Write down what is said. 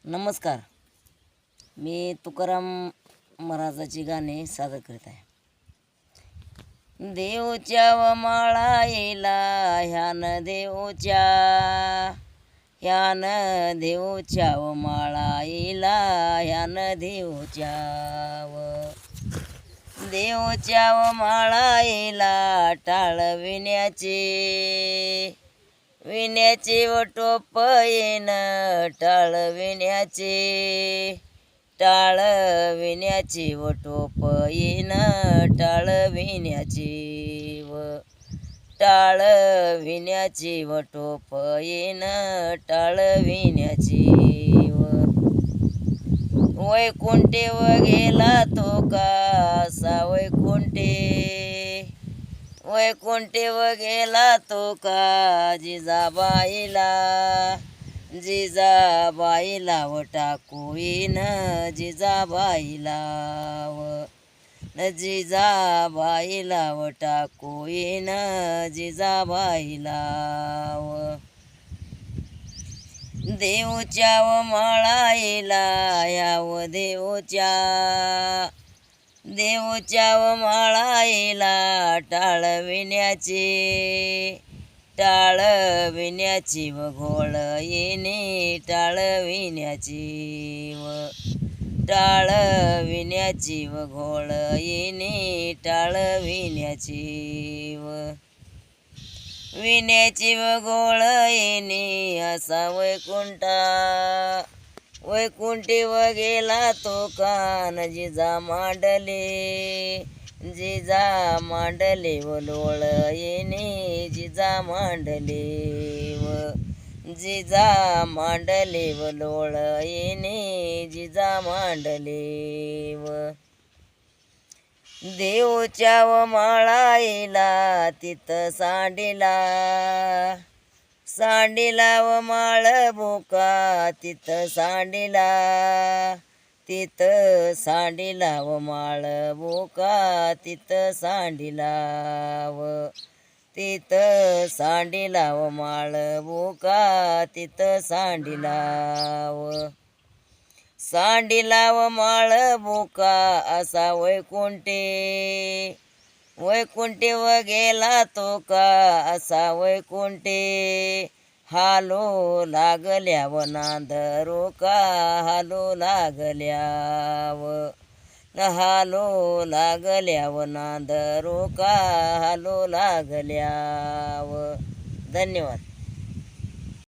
नमस्कार. मी तुकाराम महाराजाची गाणे सादर करीत आहे. देवच्या व माळाईला ह्यान देवच्या व माळाईला ह्यान देवच्या व माळाईला टाळ विण्याचे व टोप येन टाळ विण्याचे व टोप येन टाळ विण्याचे व टोप येन टाळ विण्याचे वैकुंठे व गेला तो का वैकुंठे व गेला तो का जिजाबाईला व टाकू येईन जिजाबाईला व टाकू येईन जिजाबाईला व देवच्या व माळाईला याव देवच्या व माळाईला टाळ विण्याची व घोळ येणे टाळ विण्याची व घोळ येणे टाळ विण्याची व घोळ येणे असा वैकुंठी व गेला तो कान जिजा मांडले व लोळ येणे जिजा मांडले व लोळ येणे जिजा मांडले व देवच्या व माळाईला तिथ सांडिला व माळ भोका तिथ सांडिला व माळ भोका तिथ सांडिला व माळ भोका तिथ सांडिला व माळ भोका असा वैकुंठे व गेला तो का असा वैकुंठे हालो लागल्या व नांदरो का हालो लागल्या व नांदरो का हालो लागल्या व धन्यवाद.